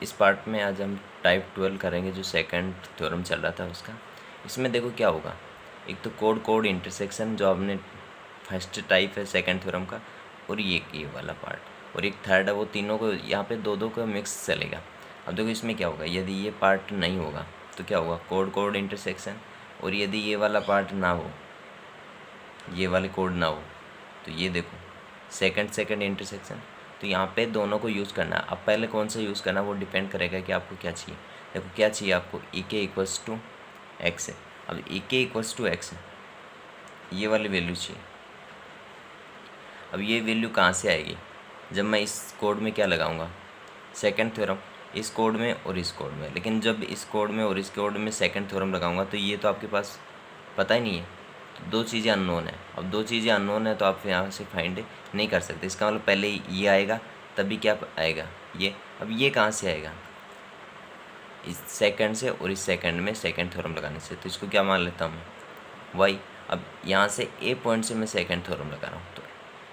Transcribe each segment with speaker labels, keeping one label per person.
Speaker 1: इस पार्ट में आज हम टाइप 12 करेंगे, जो सेकंड थ्योरम चल रहा था उसका। इसमें देखो क्या होगा, एक तो कोड कोड इंटरसेक्शन जो आपने फर्स्ट टाइप है सेकंड थ्योरम का, और ये वाला पार्ट, और एक थर्ड है, वो तीनों को यहाँ पे दो दो का मिक्स चलेगा। अब देखो इसमें क्या होगा, यदि ये पार्ट नहीं होगा तो क्या होगा, कोड कोड इंटरसेक्शन, और यदि ये वाला पार्ट ना हो, ये वाले कोड ना हो, तो ये देखो सेकंड सेकंड इंटरसेक्शन। तो यहाँ पे दोनों को यूज़ करना है। अब पहले कौन सा यूज़ करना है वो डिपेंड करेगा कि आपको क्या चाहिए। देखो क्या चाहिए आपको, ई के इक्वल्स टू एक्स है। अब ई के इक्वल्स टू एक्स है, ये वाली वैल्यू चाहिए। अब ये वैल्यू कहाँ से आएगी, जब मैं इस कोड में क्या लगाऊंगा, सेकंड थ्योरम, इस कोड में और इस कोड में। लेकिन जब इस कोड में और इस कोड में सेकंड थ्योरम लगाऊंगा तो ये तो आपके पास पता ही नहीं है, तो दो चीज़ें अननोन है। अब दो चीज़ें अननोन है तो आप यहाँ से फाइंड नहीं कर सकते। इसका मतलब पहले ये आएगा तभी क्या आएगा ये। अब ये कहाँ से आएगा, इस सेकंड से और इस सेकंड में सेकंड थ्योरम लगाने से। तो इसको क्या मान लेता हूँ मैं, वाई। अब यहाँ से ए पॉइंट से मैं सेकंड थ्योरम लगा रहा हूँ, तो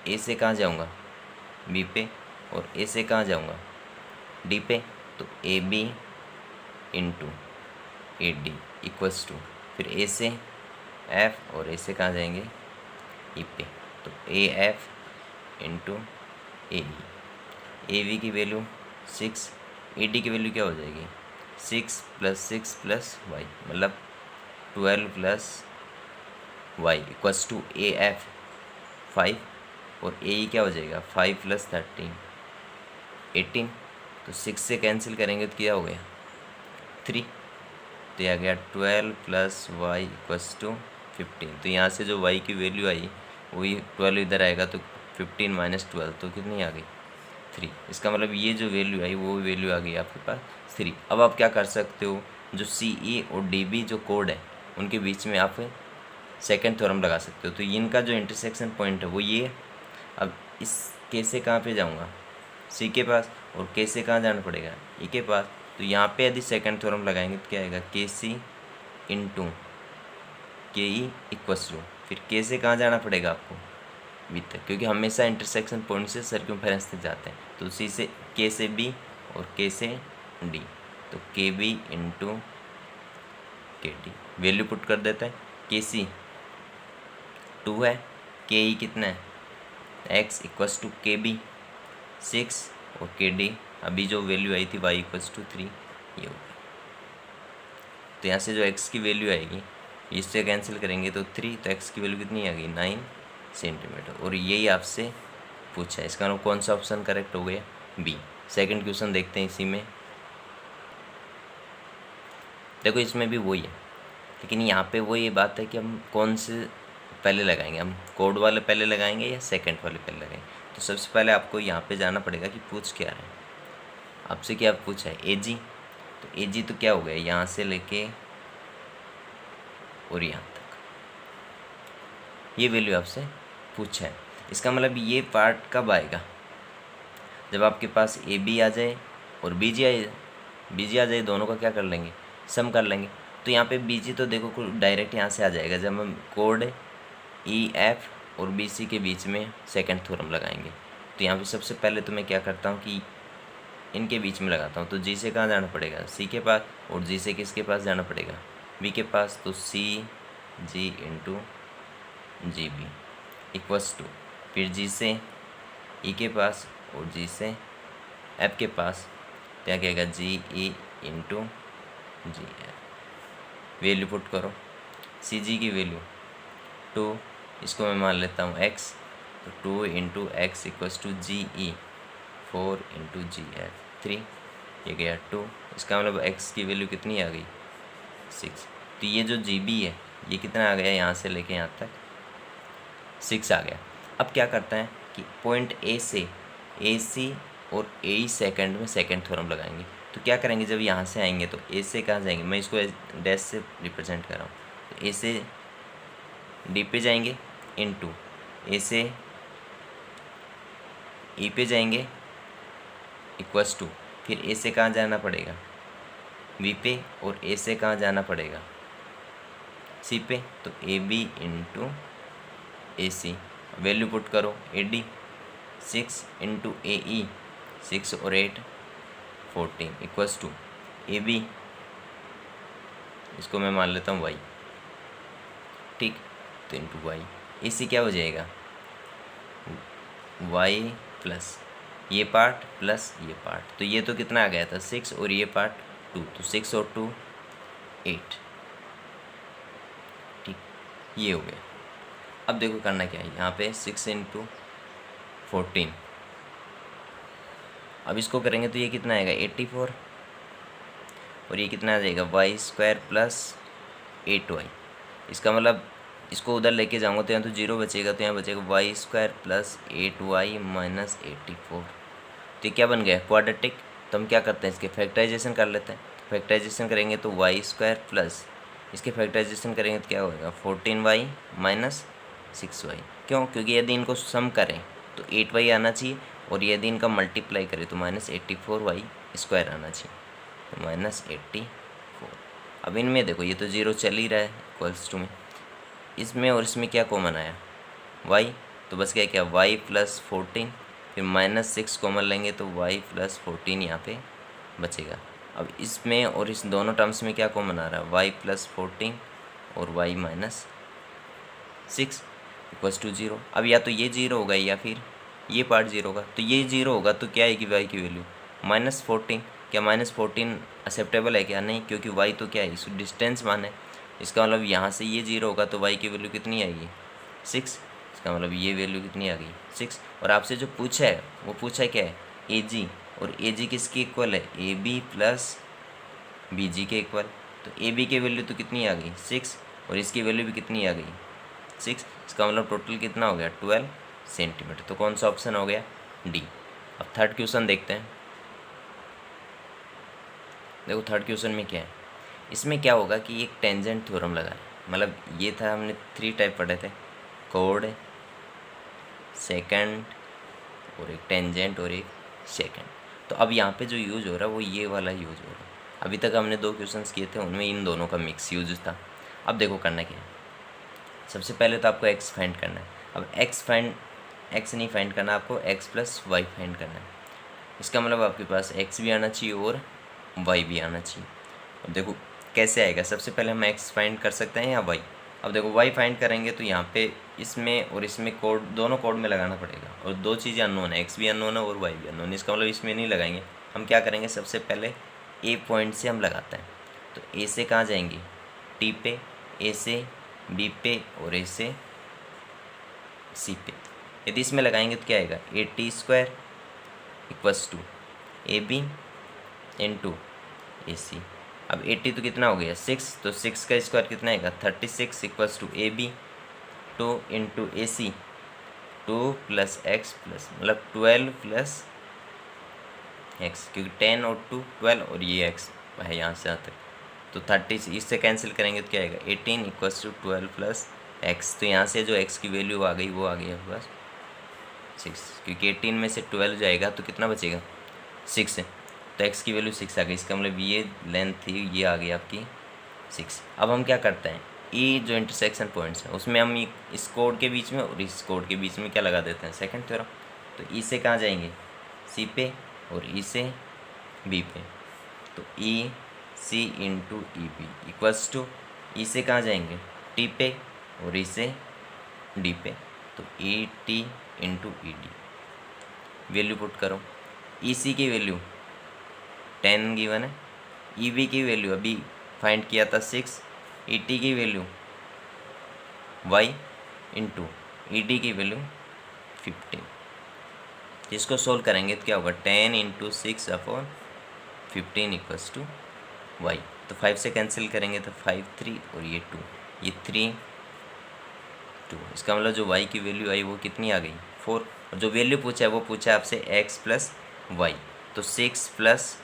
Speaker 1: ए से कहाँ जाऊँगा, बी पे, और ए से कहाँ जाऊँगा, डी पे। तो A B into A D equals to, फिर ए से एफ, और ए से कहाँ जाएंगे, ई पे। तो A F into A E. A V की वैल्यू 6, ए डी की वैल्यू क्या हो जाएगी, 6 प्लस वाई, मतलब 12 plus Y equals to A F 5, और ए ई क्या हो जाएगा 5 प्लस 13 18। तो 6 से कैंसिल करेंगे तो क्या हो गया 3, तो यह आ गया 12 प्लस वाई इक्वल्स टू 15। तो यहाँ से जो वाई की वैल्यू आई वही 12 इधर आएगा, तो 15 माइनस 12 तो कितनी आ गई 3। इसका मतलब ये जो वैल्यू आई वो वैल्यू आ गई आपके पास 3। अब आप क्या कर सकते हो, जो सी ई और डी बी जो कोड है उनके बीच में आप सेकंड थ्योरम लगा सकते हो। तो इनका जो इंटरसेक्शन पॉइंट है वो ये है। अब इस के से कहाँ पे जाऊँगा, सी के पास, और के से कहाँ जाना पड़ेगा, ई के पास। तो यहाँ पे यदि सेकंड थ्योरम लगाएंगे तो क्या आएगा, के सी इंटू के ई इक्वस टू, फिर के से कहाँ जाना पड़ेगा आपको, बी तक, क्योंकि हमेशा इंटरसेक्शन पॉइंट से सर्कमफेरेंस तक जाते हैं। तो सी से के से बी और के से डी, तो के बी इंटू के डी वैल्यू पुट कर देते हैं। के सी 2 है, के ई कितना है एक्स इक्वस टू के बी 6, और के डी अभी जो वैल्यू आई थी वाई इक्वल्स टू 3, ये होगा। तो यहाँ से जो एक्स की वैल्यू आएगी इससे कैंसिल करेंगे तो 3, तो एक्स की वैल्यू कितनी आ गई 9 सेंटीमीटर। और यही आपसे पूछा है, इसका कौन सा ऑप्शन करेक्ट हो गया, बी। सेकंड क्वेश्चन देखते हैं इसी में। देखो इसमें भी वही है, लेकिन यहाँ पे वो ये बात है कि हम कौन से पहले लगाएंगे, हम कोड वाले पहले लगाएंगे या सेकंड वाले पहले लगाएंगे। तो सबसे पहले आपको यहाँ पे जाना पड़ेगा कि पूछ क्या रहा है आपसे, क्या पूछा है ए जी। तो ए जी तो क्या हो गया, यहाँ से लेके और यहाँ तक ये वैल्यू आपसे पूछा है। इसका मतलब ये पार्ट कब आएगा, जब आपके पास ए बी आ जाए और बी जी आ जाए, दोनों का क्या कर लेंगे, सम कर लेंगे। तो यहाँ पे बी जी तो देखो डायरेक्ट यहाँ से आ जाएगा, जब हम कोड ई एफ और बी सी के बीच में सेकंड थ्योरम लगाएंगे। तो यहाँ पे सबसे पहले तो मैं क्या करता हूँ कि इनके बीच में लगाता हूँ। तो जी से कहाँ जाना पड़ेगा, सी के पास, और जी से किसके पास जाना पड़ेगा, बी के पास। तो C G into G B equals to, फिर जी से ई के पास और जी से एफ के पास, क्या कहेगा जी E into G F. Value put करो, सी जी की वैल्यू 2, इसको मैं मान लेता हूँ x, तो 2 into X equals to G E 4 into G F 3, ये गया 2। इसका मतलब x की वैल्यू कितनी आ गई 6। तो ये जो जी बी है ये कितना आ गया, यहाँ से लेके यहाँ तक 6 आ गया। अब क्या करता है कि पॉइंट ए से ए सी और ए ई सेकेंड में सेकेंड थ्योरम लगाएंगे। तो क्या करेंगे, जब यहाँ से आएंगे तो ए से कहाँ जाएंगे, मैं इसको डैश से रिप्रेजेंट कर रहा हूँ। तो ए से डी पे जाएंगे इंटू ए से ई पे जाएंगे इक्वस टू, फिर ए से कहाँ जाना पड़ेगा, बी पे, और ए से कहाँ जाना पड़ेगा, सी पे। तो A B into A C value put करो, ए डी 6 इंटू ए ई 6 और 8 14 इक्वल्स टू ए बी, इसको मैं मान लेता हूँ वाई, ठीक। तो इंटू वाई, इससे क्या हो जाएगा वाई प्लस ये पार्ट प्लस ये पार्ट, तो ये तो कितना आ गया था 6 और ये पार्ट 2, तो 6 और 2 8, ठीक, ये हो गया। अब देखो करना क्या है, यहाँ पे 6 इंटू 14, अब इसको करेंगे तो ये कितना आएगा 84, और ये कितना आ जाएगा वाई स्क्वायर प्लस 8y, इसका मतलब इसको उधर लेके जाऊंगा तो यहाँ तो 0 बचेगा, तो यहाँ बचेगा Y square plus 8y minus 84। तो ये क्या बन गया क्वाड्रेटिक। तो हम क्या करते हैं इसके फैक्टराइजेशन कर लेते हैं। फैक्टराइजेशन करेंगे तो वाई स्क्वायर प्लस इसके फैक्टराइजेशन करेंगे तो क्या होगा 14y माइनस 6y। क्यों? क्योंकि यदि इनको सम करें तो 8y आना चाहिए, और यदि इनका मल्टीप्लाई करें तो माइनस 84y स्क्वायर आना चाहिए, तो माइनस 84। अब इनमें देखो ये तो 0 चल ही रहा है इक्वल्स टू में, इसमें और इसमें क्या कॉमन आया y, तो बस क्या क्या y प्लस 14, फिर माइनस 6 कॉमन लेंगे तो y प्लस 14 यहाँ पे बचेगा। अब इसमें और इस दोनों टर्म्स में क्या कॉमन आ रहा है y प्लस 14 और y माइनस 6 इक्वल्स टू 0। अब या तो ये 0 होगा या फिर ये पार्ट 0 होगा, तो ये 0 होगा तो क्या आएगी y की वैल्यू -14। क्या -14 एक्सेप्टेबल है क्या? नहीं, क्योंकि y तो क्या है इस डिस्टेंस मान है, इसका मतलब यहाँ से ये 0 होगा तो y की वैल्यू कितनी आएगी 6, इसका मतलब ये वैल्यू कितनी आ गई 6। और आपसे जो पूछा है वो पूछा है क्या है AG, और AG किसकी इक्वल है AB प्लस BG के इक्वल, तो AB की वैल्यू तो कितनी आ गई 6, और इसकी वैल्यू भी कितनी आ गई 6, इसका मतलब टोटल कितना हो गया 12 सेंटीमीटर। तो कौन सा ऑप्शन हो गया डी। अब थर्ड क्वेश्चन देखते हैं। देखो थर्ड क्वेश्चन में क्या है, इसमें क्या होगा कि एक टेंजेंट थ्योरम लगा है, मतलब ये था हमने 3 टाइप पढ़े थे, कोड, सेकंड और एक टेंजेंट और एक सेकंड। तो अब यहाँ पे जो यूज हो रहा है वो ये वाला यूज हो रहा है। अभी तक हमने 2 क्वेश्चंस किए थे उनमें इन दोनों का मिक्स यूज था। अब देखो करना क्या है, सबसे पहले तो आपको x फाइंड करना है। अब x नहीं फाइंड करना, आपको x प्लस वाई फाइंड करना है। इसका मतलब आपके पास x भी आना चाहिए और y भी आना चाहिए। अब देखो कैसे आएगा, सबसे पहले हम x फाइंड कर सकते हैं या y। अब देखो y फाइंड करेंगे तो यहाँ पे इसमें और इसमें कोड, दोनों कोड में लगाना पड़ेगा, और 2 चीज़ें अननोन है, x भी अननोन है और y भी अननोन है। इसका मतलब इसमें नहीं लगाएंगे, हम क्या करेंगे सबसे पहले a पॉइंट से हम लगाते हैं। तो a से कहाँ जाएंगे t पे, a से b पे और a से c पे। यदि इसमें लगाएंगे तो क्या आएगा AT square equals to AB into AC। अब 80 तो कितना हो गया 6, तो 6 का स्क्वायर कितना आएगा 36 equals to AB 2 into AC 2 plus x plus मतलब 12 प्लस x, क्योंकि 10 और 2 12 और ये x है यहाँ से यहाँ तक, तो 30 इससे कैंसिल करेंगे तो क्या आएगा 18 इक्वल्स टू 12 प्लस x। तो यहाँ से जो x की वैल्यू आ गई वो आ गई आपके पास 6, क्योंकि 18 में से 12 जाएगा तो कितना बचेगा 6 है, तो x की वैल्यू 6 आ गई। इसका मतलब ये लेंथ थी ये आ गई आपकी 6। अब हम क्या करते हैं ये जो इंटरसेक्शन पॉइंट्स हैं उसमें हम इस कोड के बीच में और इस कोड के बीच में क्या लगा देते हैं सेकंड थ्योरम। तो ई से कहाँ जाएंगे सी पे और ई से बी पे, तो E C into E B equals to E से कहाँ जाएंगे टी पे और ई से डी पे, तो E T into E D. Value put करो, ई सी की वैल्यू 10 गिवन है, ई बी की वैल्यू अभी फाइंड किया था 6, ई टी की value y into E D की वैल्यू 15। इसको सोल्व करेंगे तो क्या होगा 10 into 6 upon 15 equals to y। तो 5 से कैंसिल करेंगे तो 5 3 और ये 2, ये 3 2। इसका मतलब जो y की वैल्यू आई वो कितनी आ गई 4, और जो वैल्यू पूछा है वो पूछा है आपसे x प्लस वाई, तो 6 प्लस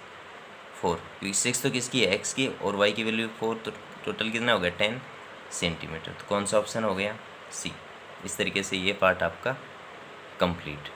Speaker 1: 4, क्योंकि 6 तो किसकी है x की और y की वैल्यू 4, तो टोटल कितना हो गया 10 सेंटीमीटर। तो कौन सा ऑप्शन हो गया सी। इस तरीके से ये पार्ट आपका कंप्लीट।